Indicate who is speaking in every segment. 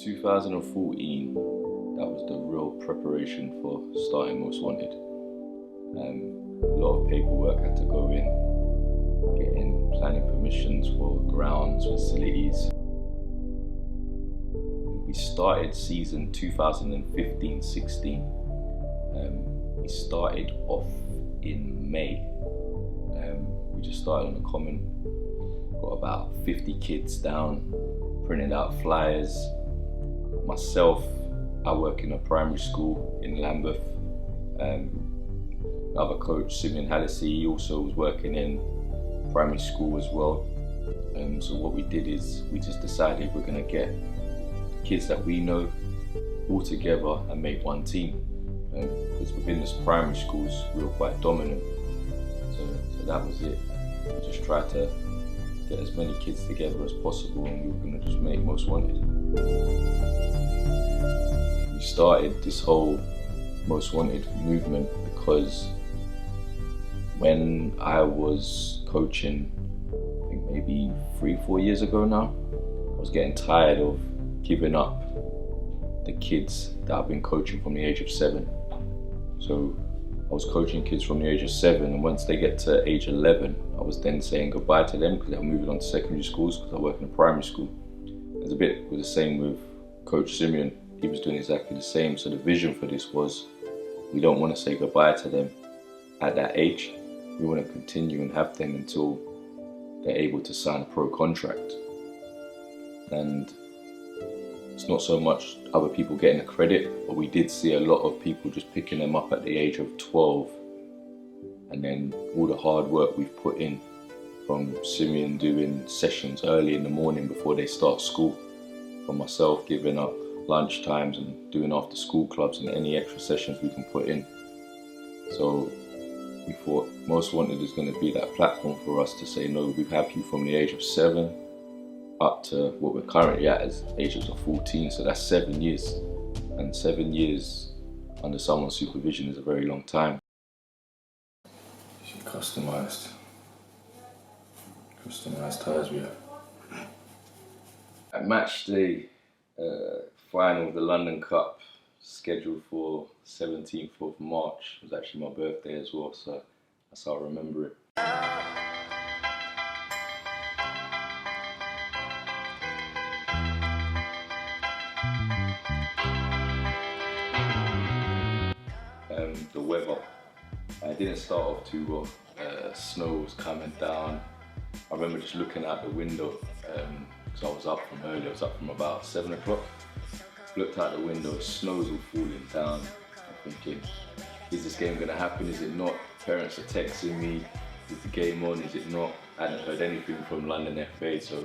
Speaker 1: 2014, that was the real preparation for starting Most Wanted. A lot of paperwork had to go in, getting planning permissions for grounds, facilities. We started season 2015-16. We started off in May. We just started on the common, got about 50 kids down, printed out flyers. Myself, I work in a primary school in Lambeth. Other coach, Simeon Hallisey, he also was working in primary school as well. So what we did is we just decided we're going to get kids that we know all together and make one team. Because within this primary schools, we were quite dominant. So that was it. We just tried to get as many kids together as possible, and we were going to just make Most Wanted. We started this whole Most Wanted movement because when I was coaching, I think maybe 3-4 years ago now, I was getting tired of giving up the kids that I've been coaching from the age of 7. So I was coaching kids from the age of 7, and once they get to age 11, I was then saying goodbye to them because they were moving on to secondary schools because I work in a primary school. It's a bit the same with Coach Simeon. He was doing exactly the same. So the vision for this was, we don't want to say goodbye to them at that age. We want to continue and have them until they're able to sign a pro contract. And it's not so much other people getting the credit, but we did see a lot of people just picking them up at the age of 12. And then all the hard work we've put in, from Simeon doing sessions early in the morning before they start school, from myself giving up lunch times and doing after school clubs and any extra sessions we can put in. So we thought Most Wanted is going to be that platform for us to say, no, we have you from the age of 7 up to what we're currently at as ages of 14, so that's 7 years. And 7 years under someone's supervision is a very long time. Customized tires we have. At match day, final of the London Cup, scheduled for 17th of March, was actually my birthday as well, so that's how I remember it. The weather, I didn't start off too well. Snow was coming down. I remember just looking out the window because I was up from early. I was up from about 7 o'clock. Looked out the window, snow's all falling down. I'm thinking, is this game gonna happen? Is it not? Parents are texting me, is the game on? Is it not? I hadn't heard anything from London FA, so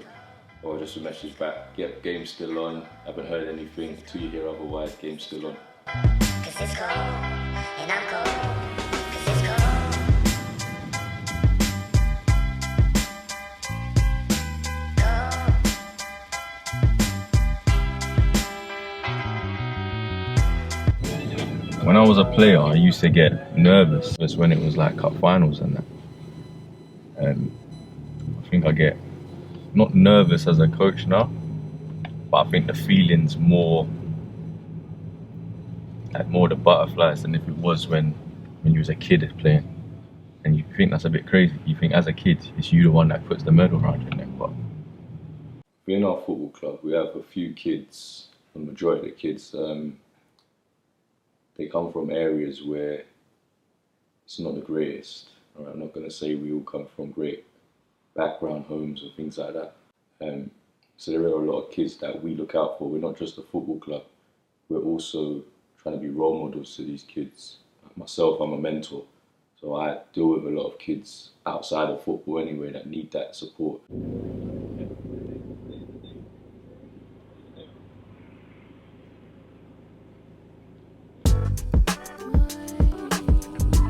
Speaker 1: I just a message back, yep, game's still on. Haven't heard anything till you hear otherwise, game's still on.
Speaker 2: 'Cause it's cold, and I'm cold. 'Cause it's cold.
Speaker 1: When I was a player, I used to get nervous just when it was like cup finals and that. I think I get not nervous as a coach now, but I think the feeling's more the butterflies than if it was when you was a kid playing. And you think that's a bit crazy. You think as a kid, it's you the one that puts the medal around your neck. But in our football club, we have a few kids, the majority of the kids, they come from areas where it's not the greatest. Right? I'm not going to say we all come from great background homes or things like that. So there are a lot of kids that we look out for. We're not just a football club. We're also trying to be role models to these kids. Myself, I'm a mentor. So I deal with a lot of kids outside of football anyway that need that support.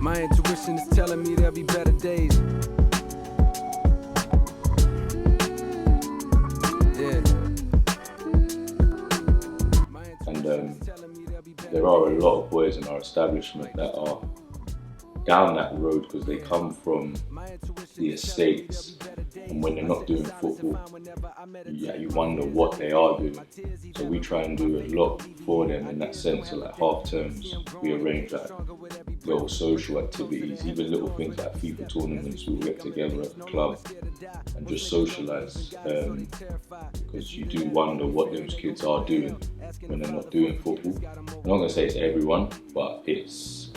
Speaker 3: My intuition is telling me there'll be better days. Yeah.
Speaker 1: And there are a lot of boys in our establishment that are down that road because they come from the estates, and when they're not doing football, you wonder what they are doing. So we try and do a lot for them in that sense. So like half terms, we arrange like little social activities, even little things like FIFA tournaments. We'll get together at the club and just socialise, because you do wonder what those kids are doing when they're not doing football. I'm not going to say it's everyone, but it's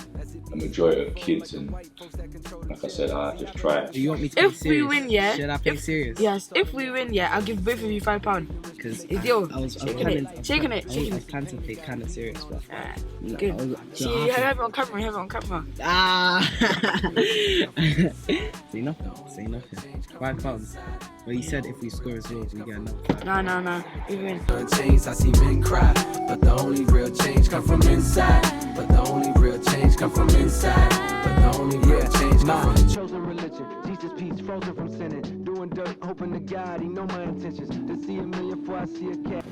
Speaker 1: a majority of kids, and like I said, I just try.
Speaker 4: Do you want me to
Speaker 5: If we win, yeah.
Speaker 4: Should I play serious?
Speaker 5: Yes, if we win, yeah, I'll give both of you £5.
Speaker 4: Because
Speaker 5: It's yours.
Speaker 4: I was
Speaker 5: Shaking
Speaker 4: planning,
Speaker 5: it, shaking it,
Speaker 4: I
Speaker 5: shaking
Speaker 4: was
Speaker 5: it.
Speaker 4: planning to play kind of serious, but
Speaker 5: Good. See, you have it on camera, you have it on camera.
Speaker 4: Say nothing. Say nothing. £5. Well, you said if we score as well, we get another.
Speaker 5: No, we win.
Speaker 3: Chains, I see men cry, but the only real change come from inside. But the only real change come from inside. But the only real change come from chosen religion. Jesus peace, frozen from sinning, doing dirt, hoping to God he know my intentions. To see a million before I see a cat.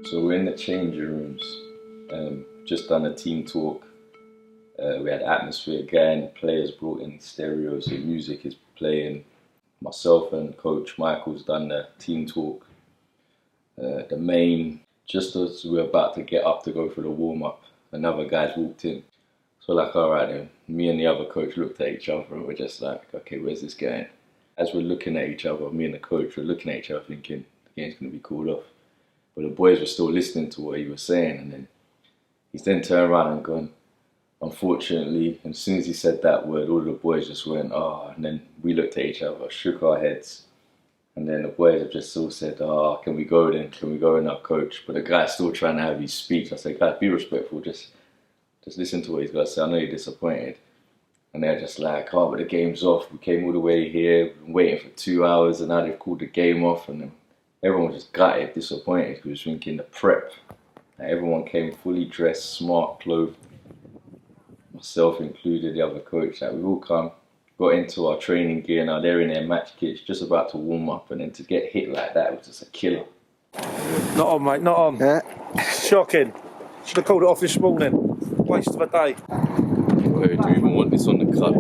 Speaker 1: So we're in the changing rooms, just done a team talk. We had atmosphere again, players brought in stereos, so music is playing. Myself and Coach Michael's done the team talk. The main, just as we were about to get up to go for the warm-up, another guy's walked in. So like, all right then, me and the other coach looked at each other and we're just like, okay, where's this going? As we're looking at each other, me and the coach were looking at each other thinking, the game's going to be called off. But the boys were still listening to what he was saying, and then he's then turned around and gone, unfortunately, and as soon as he said that word, all the boys just went, oh, and then we looked at each other, shook our heads, and then the boys have just all said, oh, can we go then, can we go in our coach? But the guy's still trying to have his speech. I said, guys, be respectful, just listen to what he's got to say. I know you're disappointed. And they're just like, oh, but the game's off, we came all the way here, we've been waiting for 2 hours, and now they've called the game off, and then everyone was just gutted, disappointed, because we was thinking the prep. Like, everyone came fully dressed, smart, clothed, myself included, the other coach. Like, we all come, got into our training gear, now they're in their match kits, just about to warm up, and then to get hit like that was just a killer.
Speaker 6: Not on, mate, not on. Yeah. Shocking. Should have called it off this morning. Waste of a day.
Speaker 1: Wait, do you even want this on the cut?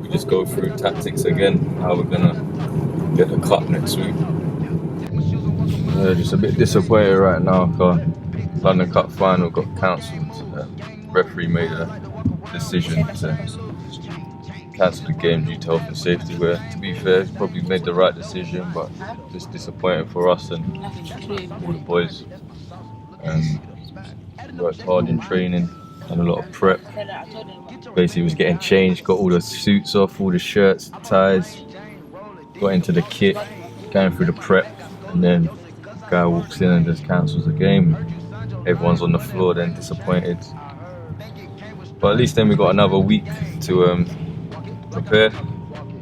Speaker 1: We just go through tactics again, how we're gonna get the cup next week. Just a bit disappointed right now because London Cup final got cancelled. Referee made a decision to cancel the game due to health and safety, where, to be fair, he probably made the right decision, but just disappointing for us and all the boys. Worked hard in training, had a lot of prep. Basically was getting changed, got all the suits off, all the shirts, ties, got into the kit, going through the prep, and then the guy walks in and just cancels the game. Everyone's on the floor then, disappointed. But at least then we got another week to prepare,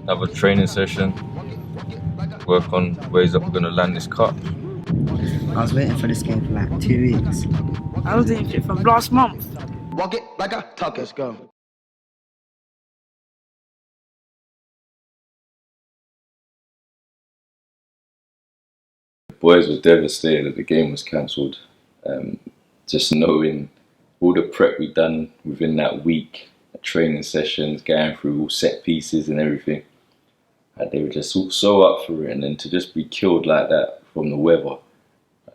Speaker 1: another training session, work on ways that we're going to land this cup.
Speaker 4: I was waiting for this game for like 2 weeks.
Speaker 5: I was doing it from last month.
Speaker 3: Walk it like I talk it. Let's go.
Speaker 1: The boys were devastated that the game was cancelled. Just knowing all the prep we'd done within that week, training sessions, going through all set pieces and everything. They were just so up for it, and then to just be killed like that from the weather,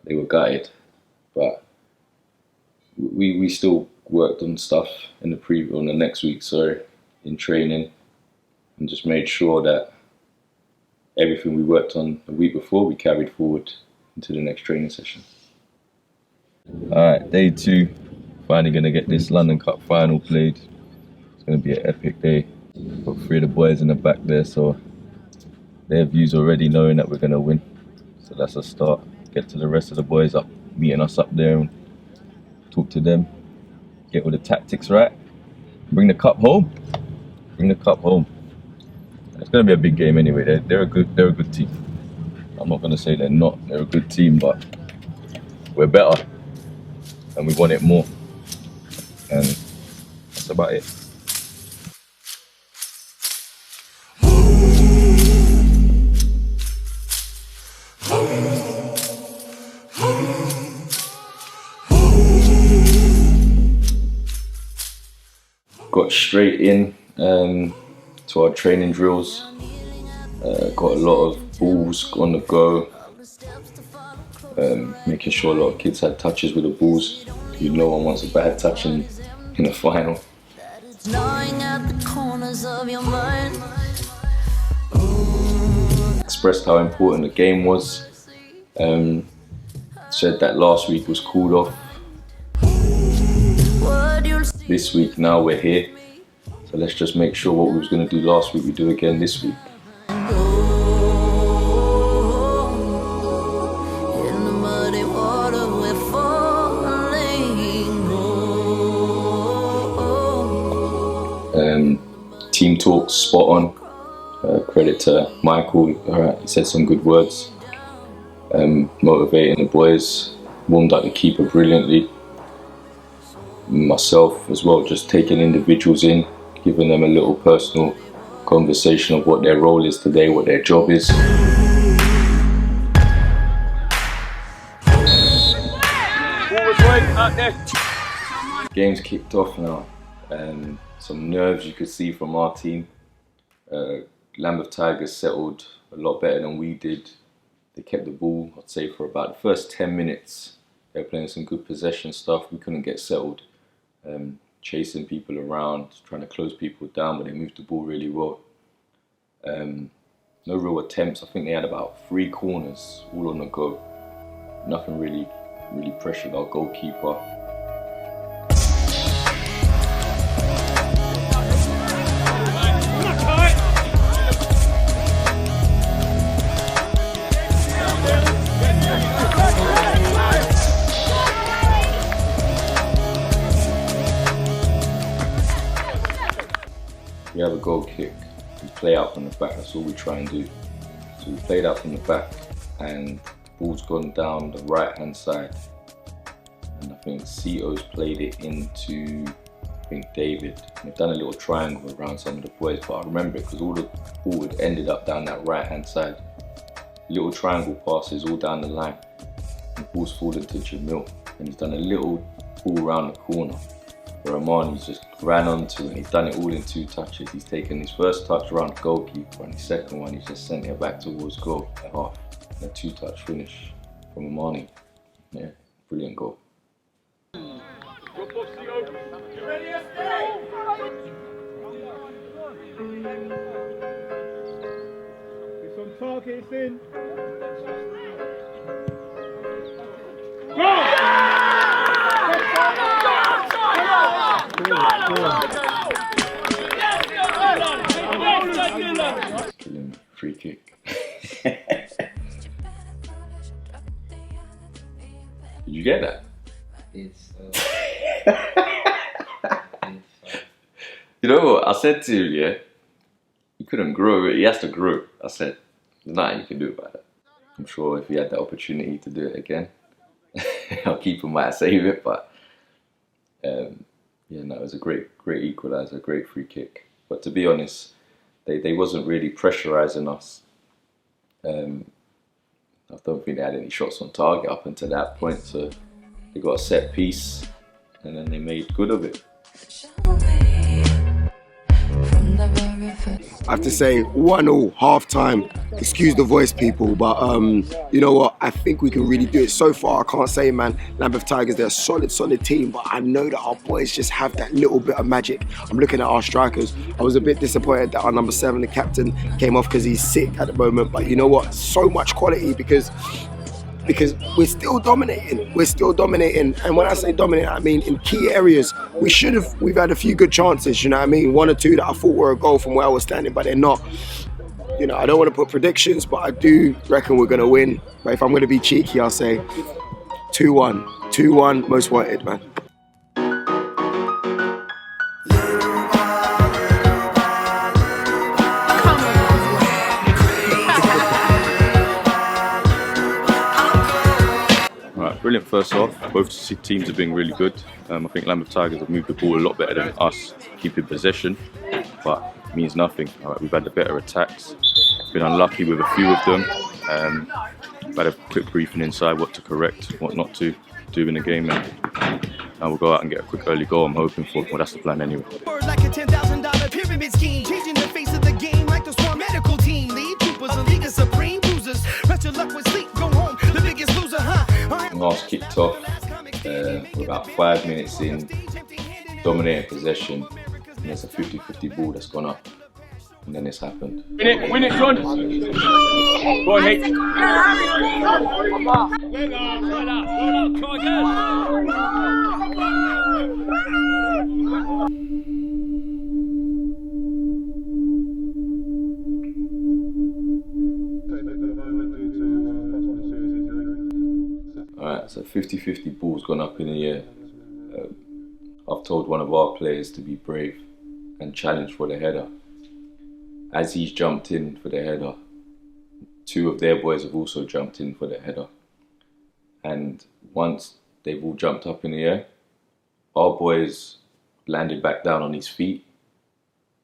Speaker 1: they were gutted. But we still worked on stuff on the next week, in training, and just made sure that everything we worked on the week before we carried forward into the next training session. Alright, day 2. Finally gonna get this London Cup final played. It's gonna be an epic day. Got 3 of the boys in the back there, so their views already knowing that we're gonna win. So that's a start. Get to the rest of the boys up, meeting us up there, and talk to them. Get all the tactics right. Bring the cup home. Bring the cup home. It's gonna be a big game anyway. They're a good team. I'm not gonna say they're not. They're a good team, but we're better, and we want it more. And that's about it. Got straight in to our training drills. Got a lot of balls on the go. Making sure a lot of kids had touches with the balls. No one wants a bad touch in a final. Expressed how important the game was. Said that last week was called off. This week now we're here. So let's just make sure what we was going to do last week we do again this week. Team talk spot on. Credit to Michael. He said some good words. Motivating the boys. Warmed up the keeper brilliantly. Myself as well, just taking individuals in, giving them a little personal conversation of what their role is today, what their job is. Game's kicked off now, and some nerves you could see from our team. Lambeth Tigers settled a lot better than we did. They kept the ball, I'd say, for about the first 10 minutes. They were playing some good possession stuff. We couldn't get settled. Chasing people around, trying to close people down, but they moved the ball really well. No real attempts. I think they had about 3 corners all on the go. Nothing really pressured our goalkeeper. We have a goal kick, we play out from the back, that's all we try and do. So we played out from the back, and the ball's gone down the right hand side. And I think Cito's played it into, I think, David. And they've done a little triangle around some of the boys, but I remember it because all the ball had ended up down that right hand side. Little triangle passes all down the line. And the ball's fallen to Jamil, and he's done a little ball around the corner. Romani's just ran onto it, and he's done it all in 2 touches. He's taken his first touch around the goalkeeper, and his second one he's just sent it back towards goal at half. And a 2-touch finish from Romani. Yeah, brilliant goal.
Speaker 6: It's on target, it's in.
Speaker 1: Killing me. Free kick. Did you get that? You know what? I said to him, yeah, he couldn't grow it. He has to grow. I said, there's nothing you can do about it. I'm sure if he had the opportunity to do it again, our keeper might save it, but yeah, no, it was a great equaliser, great free kick. But to be honest, they wasn't really pressurising us. I don't think they had any shots on target up until that point, so they got a set piece and then they made good of it.
Speaker 7: I have to say 1-1 half time. Excuse the voice, people, but you know what? I think we can really do it. So far, I can't say, man. Lambeth Tigers, they're a solid team, but I know that our boys just have that little bit of magic. I'm looking at our strikers. I was a bit disappointed that our number 7, the captain, came off because he's sick at the moment. But you know what? So much quality because we're still dominating. And when I say dominating, I mean in key areas. We've had a few good chances, you know what I mean? 1 or 2 that I thought were a goal from where I was standing, but they're not. You know, I don't want to put predictions, but I do reckon we're going to win. But if I'm going to be cheeky, I'll say 2-1. 2-1, most wanted, man.
Speaker 1: Brilliant first half. Both teams have been really good. I think Lambeth Tigers have moved the ball a lot better than us, keeping possession, but it means nothing. We've had the better attacks. Been unlucky with a few of them. We've had a quick briefing inside what to correct, what not to do in the game, and we'll go out and get a quick early goal. I'm hoping for. Well, that's the plan anyway.
Speaker 3: Like a $10,000 pyramid scheme, changing the face of the game like the Swarm medical team. Lead troopers, a league of supreme bruisers. Rest your luck with sleep, go home, the biggest loser, huh?
Speaker 1: Half kicked off. We're about 5 minutes in, dominating possession, and there's a 50-50 ball that's gone up, and then this happened.
Speaker 8: Win it, John! Go on, Nate. Try
Speaker 1: Alright, so 50-50 ball's gone up in the air. I've told one of our players to be brave and challenge for the header. As he's jumped in for the header, 2 of their boys have also jumped in for the header. And once they've all jumped up in the air, our boys landed back down on his feet.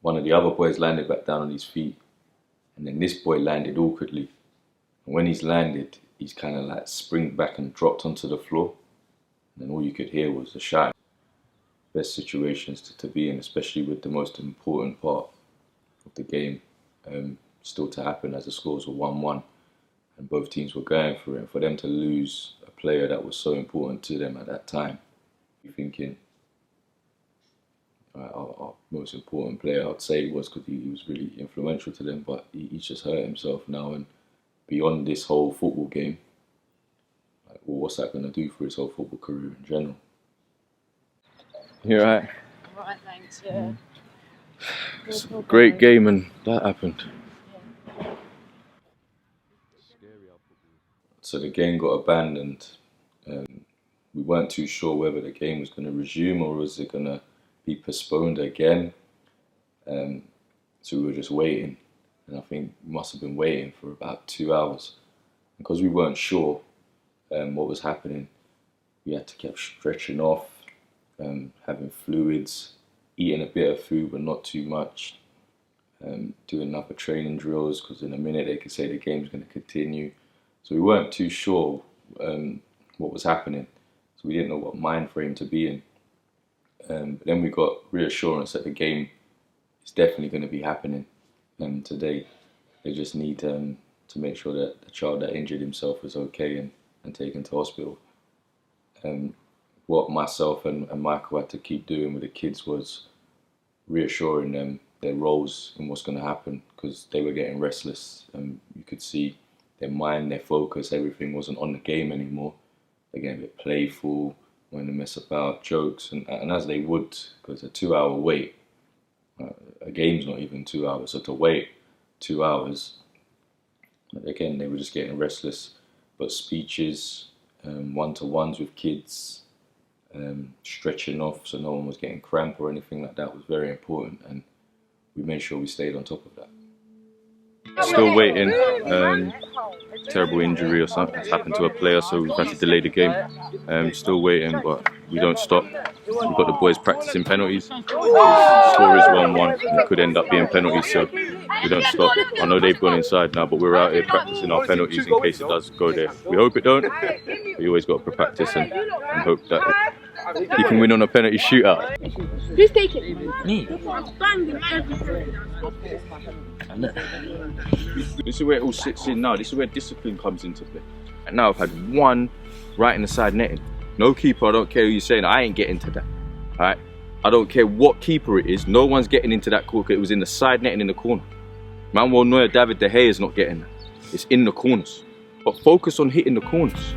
Speaker 1: One of the other boys landed back down on his feet. And then this boy landed awkwardly. And when he's landed, he's kind of like springed back and dropped onto the floor. And then all you could hear was the shout. Best situations to be in, especially with the most important part of the game still to happen, as the scores were 1-1 and both teams were going for it. And for them to lose a player that was so important to them at that time, you're thinking, our most important player, I'd say it was, because he was really influential to them, but he's just hurt himself now. And beyond this whole football game, well, what's that going to do for his whole football career in general? You're right.
Speaker 5: Alright, thanks. Yeah.
Speaker 1: It's a great game, and that happened. So the game got abandoned. We weren't too sure whether the game was going to resume or was it going to be postponed again. So we were just waiting. And I think we must have been waiting for about 2 hours. Because we weren't sure what was happening, we had to keep stretching off, having fluids, eating a bit of food but not too much, doing other training drills, because in a minute they could say the game's going to continue. So we weren't too sure what was happening. So we didn't know what mind frame to be in. But then we got reassurance that the game is definitely going to be happening today. They just need to make sure that the child that injured himself was okay and taken to hospital. What myself and Michael had to keep doing with the kids was reassuring them their roles in what's going to happen, because they were getting restless, and you could see their mind, their focus, everything wasn't on the game anymore. They're getting a bit playful, wanting to mess about, jokes, and as they would, because a 2 hour wait, a game's not even 2 hours, so to wait 2 hours, again, they were just getting restless. But speeches, one-to-ones with kids, stretching off so no one was getting cramp or anything like that was very important, and we made sure we stayed on top of that. Still waiting. Terrible injury or something has happened to a player, so we've had to delay the game. Still waiting, but we don't stop. We've got the boys practicing penalties. The score is 1-1, and it could end up being penalties, so we don't stop. I know they've gone inside now, but we're out here practicing our penalties in case it does go there. We hope it don't, but you always got to practice and hope that You can win on a penalty shootout.
Speaker 5: Who's taking?
Speaker 4: Me.
Speaker 1: This is where it all sits in now. This is where discipline comes into play. And now I've had one right in the side netting. No keeper, I don't care who you're saying, I ain't getting to that. Alright? I don't care what keeper it is, no one's getting into that corner. It was in the side netting in the corner. Manuel Neuer, David De Gea is not getting that. It's in the corners. But focus on hitting the corners.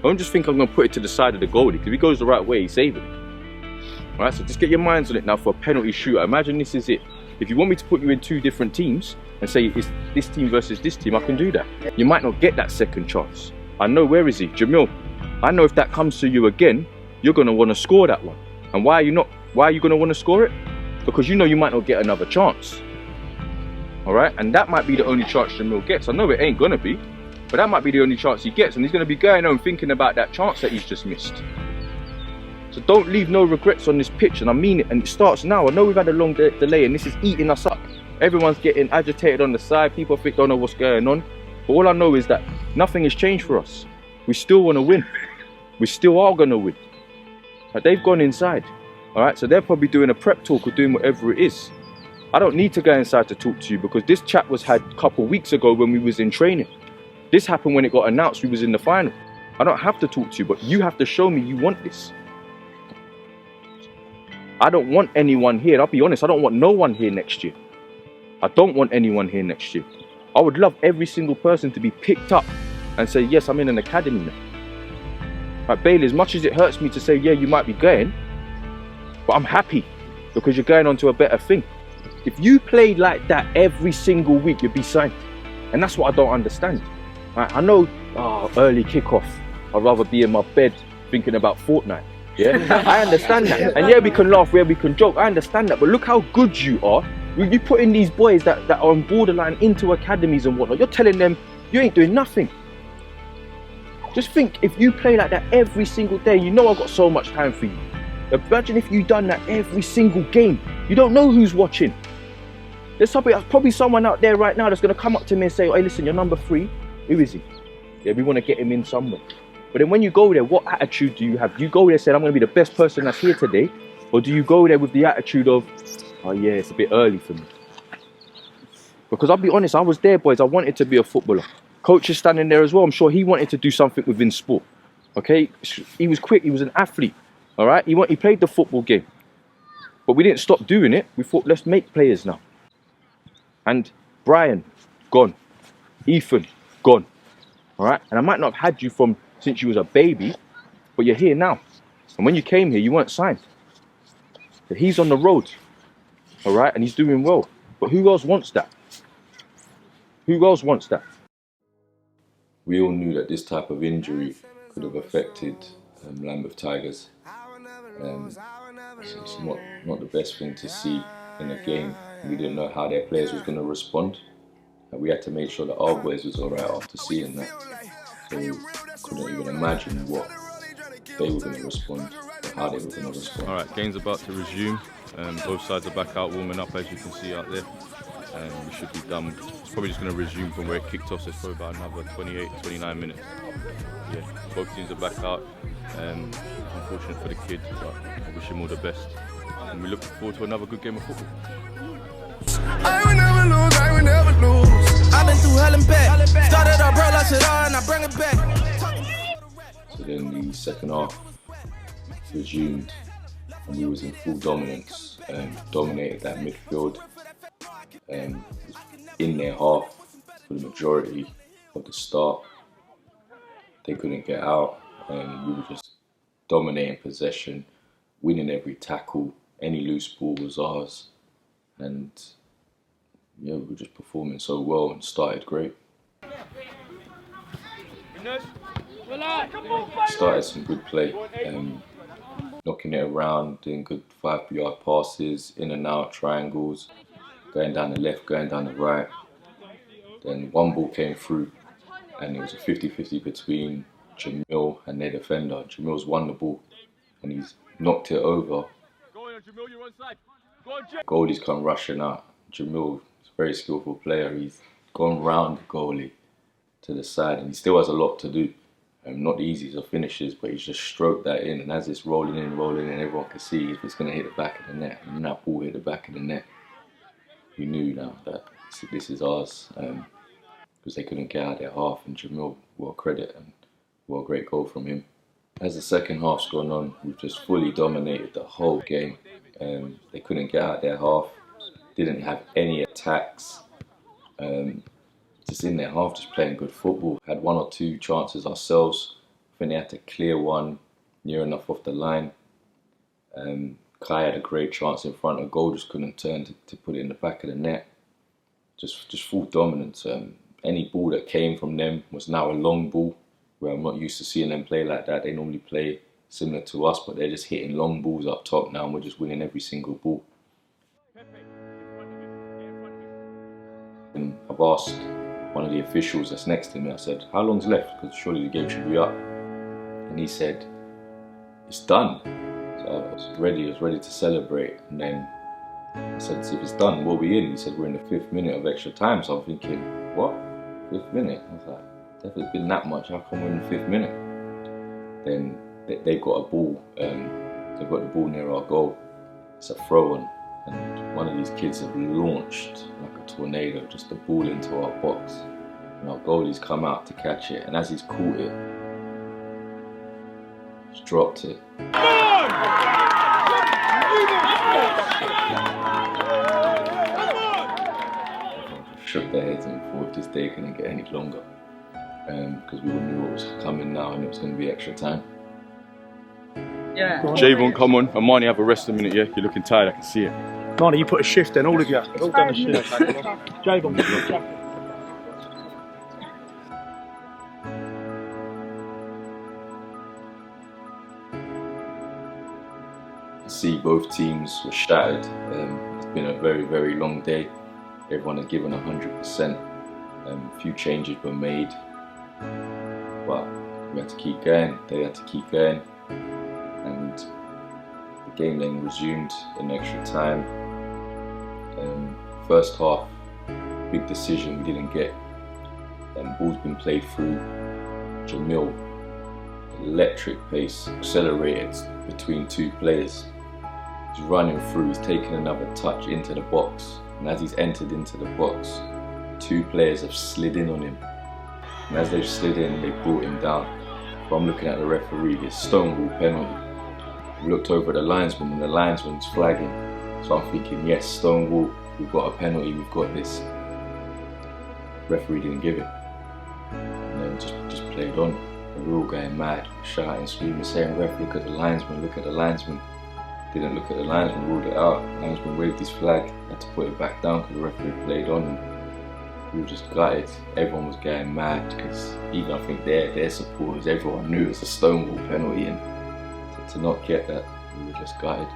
Speaker 1: Don't just think I'm going to put it to the side of the goalie, because if he goes the right way, he's saving it. Alright, so just get your minds on it now for a penalty shootout. Imagine this is it. If you want me to put you in two different teams and say it's this team versus this team, I can do that. You might not get that second chance. I know, where is he? Jamil. I know if that comes to you again, you're going to want to score that one. And why are you going to want to score it? Because you know you might not get another chance. Alright, and that might be the only chance Jamil gets. I know it ain't going to be, but that might be the only chance he gets, and he's going to be going home thinking about that chance that he's just missed. So don't leave no regrets on this pitch, and I mean it, and it starts now. I know we've had a long delay and this is eating us up. Everyone's getting agitated on the side, people don't know what's going on. But all I know is that nothing has changed for us. We still want to win. We still are going to win. Like, they've gone inside, alright? So they're probably doing a prep talk or doing whatever it is. I don't need to go inside to talk to you, because this chat was had a couple of weeks ago when we was in training. This happened when it got announced we was in the final. I don't have to talk to you, but you have to show me you want this. I don't want anyone here, I'll be honest, I don't want no one here next year. I don't want anyone here next year. I would love every single person to be picked up and say, yes, I'm in an academy now. Right, Bailey, as much as it hurts me to say, yeah, you might be going, but I'm happy because you're going on to a better thing. If you played like that every single week, you'd be signed. And that's what I don't understand. Right, I know, early kickoff, I'd rather be in my bed thinking about Fortnite. Yeah, I understand that. And yeah, we can laugh, yeah, we can joke, I understand that. But look how good you are. You put in these boys that are on borderline into academies and whatnot. You're telling them you ain't doing nothing. Just think, if you play like that every single day, you know I've got so much time for you. Imagine if you done that every single game. You don't know who's watching. There's probably someone out there right now that's going to come up to me and say, hey, listen, you're number 3. Who is he? Yeah, we want to get him in somewhere. But then when you go there, what attitude do you have? Do you go there saying, I'm going to be the best person that's here today? Or do you go there with the attitude of, oh yeah, it's a bit early for me? Because I'll be honest, I was there, boys. I wanted to be a footballer. Coach is standing there as well. I'm sure he wanted to do something within sport. Okay? He was quick. He was an athlete. All right? He played the football game. But we didn't stop doing it. We thought, let's make players now. And Brian, gone. Ethan, gone. All right? And I might not have had you since you was a baby, but you're here now. And when you came here, you weren't signed. But he's on the road, all right? And he's doing well. But who else wants that? Who else wants that? We all knew that this type of injury could have affected Lambeth Tigers. It's not the best thing to see in a game. We didn't know how their players was going to respond. And we had to make sure that our boys was all right after seeing that. So we couldn't even imagine what they were going to respond, or how they were going to respond.
Speaker 9: All right, game's about to resume. Both sides are back out warming up, as you can see out there. We should be done. It's probably just going to resume from where it kicked off, so it's probably about another 28, 29 minutes. Yeah, both teams are back out. Unfortunate for the kid, but I wish him all the best. And we're looking forward to another good game of football.
Speaker 3: I will never lose, I will never lose. I've been through hell and back. Started up, bro, lost it all, and I bring it back.
Speaker 1: So then the second half resumed, and we was in full dominance and dominated that midfield. In their half for the majority of the start. They couldn't get out, and we were just dominating possession, winning every tackle. Any loose ball was ours, and yeah, we were just performing so well and started great. Started some good play, knocking it around, doing good 5-yard passes, in and out, triangles, going down the left, going down the right. Then one ball came through, and it was a 50-50 between Jamil and their defender. Jamil's won the ball, and he's knocked it over. Goalie's come rushing out. Jamil is a very skillful player. He's gone round the goalie to the side, and he still has a lot to do. Not the easiest of finishes, but he's just stroked that in, and as it's rolling in, everyone can see if it's going to hit the back of the net. And when that ball hit the back of the net, we knew now that this is ours, because they couldn't get out their half, and Jamil, well credit, and well, great goal from him. As the second half's gone on, we've just fully dominated the whole game. They couldn't get out their half, didn't have any attacks, just in their half, just playing good football. Had one or two chances ourselves. I think they had to clear one near enough off the line. Kai had a great chance in front of goal, just couldn't turn to put it in the back of the net. Just full dominance. Any ball that came from them was now a long ball, where I'm not used to seeing them play like that. They normally play similar to us, but they're just hitting long balls up top now, and we're just winning every single ball. And I've asked one of the officials that's next to me, I said, how long's left? Because surely the game should be up. And he said, it's done. So I was ready to celebrate. And then I said, if it's done, what are we in? He said, we're in the 5th minute of extra time. So I'm thinking, what? 5th minute? I was like, definitely been that much. How come we're in the 5th minute? Then they've got a ball. They've got the ball near our goal. It's a throw-on. And one of these kids have launched like a tornado, just the ball into our box. And our goalie's come out to catch it. And as he's caught it, he's dropped it. Shook their heads and thought this day couldn't get any longer. Because we all knew what was coming now, and it was going to be extra time.
Speaker 5: Yeah.
Speaker 9: Javon, come on. Amani, have a rest a minute, yeah? You're looking tired, I can see it.
Speaker 6: Nani, you put a shift in, all of you. All done a shift. Javon, get your jacket.
Speaker 1: See, both teams were shattered. It's been a very, very long day. Everyone had given 100%. A few changes were made, but we had to keep going. They had to keep going, and the game then resumed in extra time. First half, big decision we didn't get. Ball's been played through. Jamil, electric pace, accelerated between two players. He's running through, he's taken another touch into the box, and as he's entered into the box, two players have slid in on him, and as they've slid in, they brought him down. But I'm looking at the referee, it's stonewall penalty. I looked over at the linesman, and the linesman's flagging. So I'm thinking, yes, stonewall, we've got a penalty, we've got this. Referee didn't give it, and then just played on. And we're all going mad, shouting, screaming, saying, ref, look at the linesman, look at the linesman. Didn't look at the linesman, ruled it out. The linesman waved his flag, had to put it back down because the referee played on. And we were just gutted. Everyone was going mad because even I think their supporters, everyone knew it was a stonewall penalty, and to not get that, we were just gutted.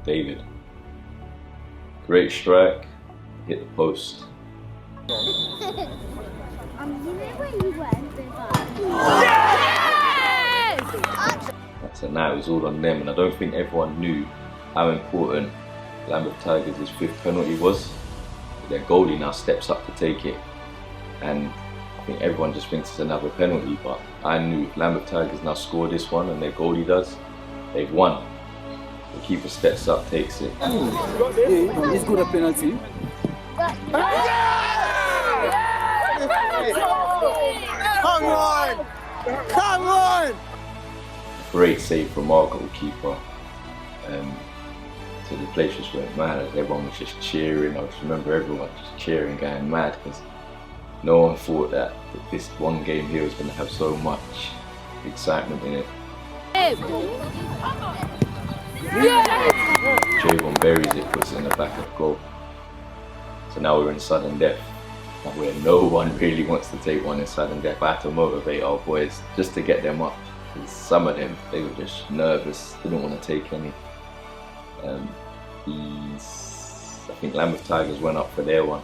Speaker 1: David, great strike, hit the post.
Speaker 2: You know when you went
Speaker 1: So now it was all on them, and I don't think everyone knew how important Lambeth Tigers' 5th penalty was. Their goalie now steps up to take it, and I think everyone just thinks it's another penalty, but I knew if Lambeth Tigers now score this one and their goalie does, they've won. The keeper steps up, takes it.
Speaker 4: It's good a penalty.
Speaker 7: Come on! Come on!
Speaker 1: Great save from our goalkeeper. So the place just went mad. Everyone was just cheering. I just remember everyone just cheering, going mad, because no one thought that this one game here was going to have so much excitement in it. Javon buries it, puts it in the back of goal. So now we're in sudden death, where no one really wants to take one in sudden death. I had to motivate our boys just to get them up. And some of them, they were just nervous, didn't want to take any. I think Lambeth Tigers went up for their one.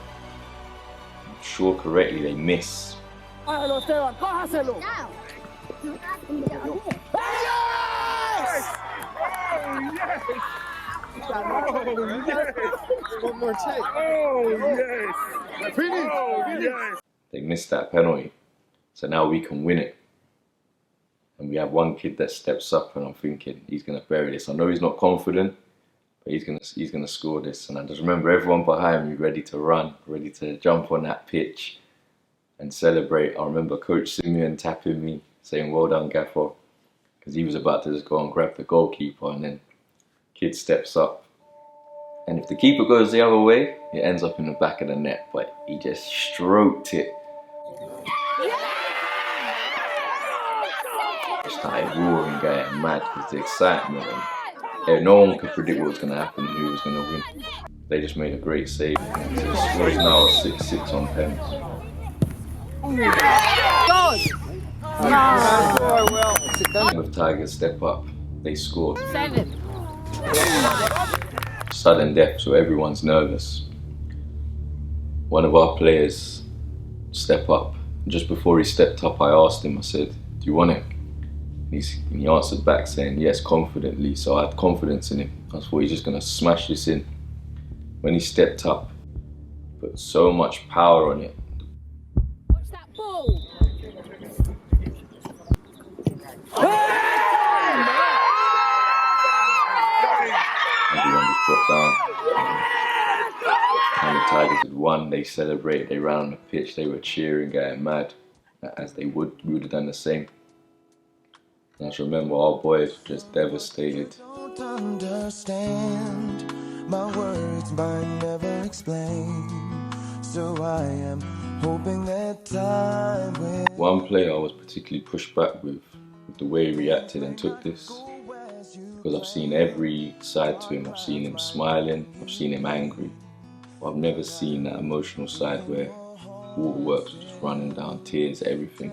Speaker 1: I'm sure correctly they missed.
Speaker 6: One more take. Oh, yes.
Speaker 1: They missed that penalty. So now we can win it. And we have one kid that steps up, and I'm thinking he's going to bury this. I know he's not confident, but he's going to score this. And I just remember everyone behind me ready to run, ready to jump on that pitch and celebrate. I remember Coach Simeon tapping me, saying, "Well done, Gaffer," because he was about to just go and grab the goalkeeper, and then kid steps up. And if the keeper goes the other way, it ends up in the back of the net, but he just stroked it. Started roaring, getting mad because the excitement, and no one could predict what was going to happen and who was going to win. They just made a great save. The score is now 6-6 on pens. Lambeth Tigers step up, they scored.
Speaker 5: 7.
Speaker 1: Sudden death, so everyone's nervous. One of our players step up. Just before he stepped up, I asked him, I said, "Do you want it?" He answered back saying yes, confidently. So I had confidence in him. I thought he's just going to smash this in. When he stepped up, put so much power on it.
Speaker 5: Watch that ball.
Speaker 1: Everyone just dropped down. And the Tigers had won. They celebrated. They ran on the pitch. They were cheering, getting mad, as they would. We would have done the same. And I just remember our boys were just devastated.
Speaker 3: Don't understand my words might never explain. So I am hoping that time will.
Speaker 1: One player I was particularly pushed back with the way he reacted and took this, because I've seen every side to him. I've seen him smiling, I've seen him angry, but I've never seen that emotional side where waterworks were just running down, tears, everything.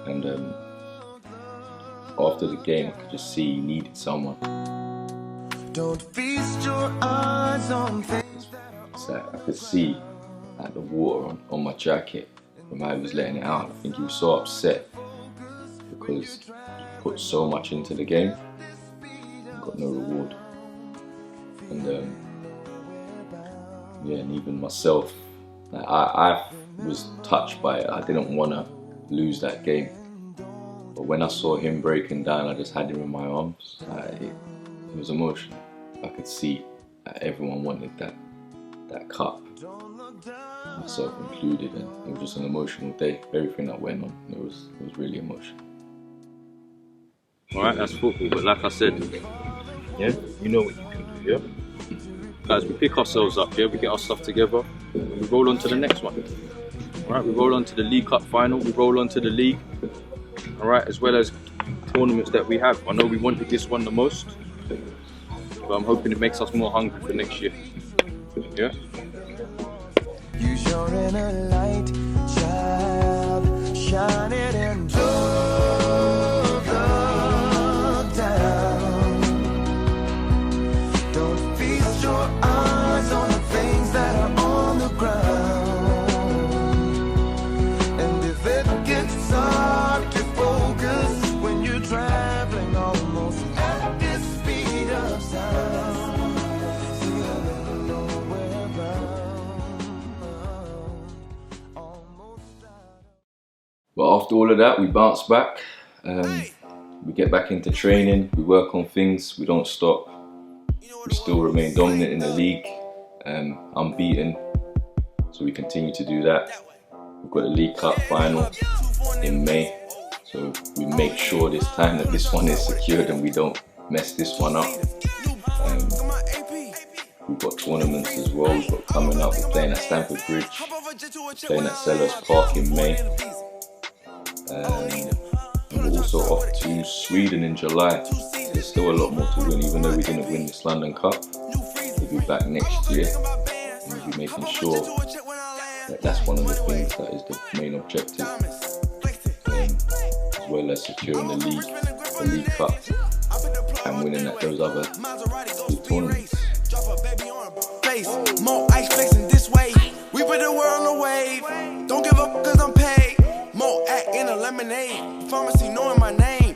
Speaker 1: And after the game, I could just see he needed someone.
Speaker 3: Don't feast your eyes on things.
Speaker 1: So I could see the water on my jacket from how he was letting it out. I think he was so upset because he put so much into the game and got no reward. And yeah, and even myself, I was touched by it. I didn't want to lose that game. But when I saw him breaking down, I just had him in my arms. It was emotional. I could see that everyone wanted that cup, myself included, and it was just an emotional day. Everything that went on, it was really emotional.
Speaker 9: Alright, that's football, but like I said, yeah, you know what you can do, yeah? Guys, we pick ourselves up, yeah, we get our stuff together, and we roll on to the next one. Alright, we roll on to the League Cup final, we roll on to the league, alright, as well as tournaments that we have. I know we wanted this one the most, but I'm hoping it makes us more hungry for next year, yeah?
Speaker 3: Use your inner light, child, shine it and look down. Don't feast your eyes on the things that are on the ground. And if it gets hard to focus when you're traveling almost at the speed of sound.
Speaker 1: But after all of that, we bounce back. We get back into training. We work on things. We don't stop. We still remain dominant in the league, unbeaten. So we continue to do that. We've got a League Cup final in May. So we make sure this time that this one is secured and we don't mess this one up. We've got tournaments as well. We've got coming up. We're playing at Stamford Bridge, playing at Sellers Park in May. And we're also off to Sweden in July. there's still a lot more to win. Even though we didn't win this London Cup, we'll be back next year and we'll be making sure that that's one of the things that is the main objective, as well as securing the League Cup and winning at those other big tournaments.
Speaker 3: More ice flexing this way. We put the world on the wave. Don't give up cause I'm paid. More act in a lemonade. Pharmacy knowing my name.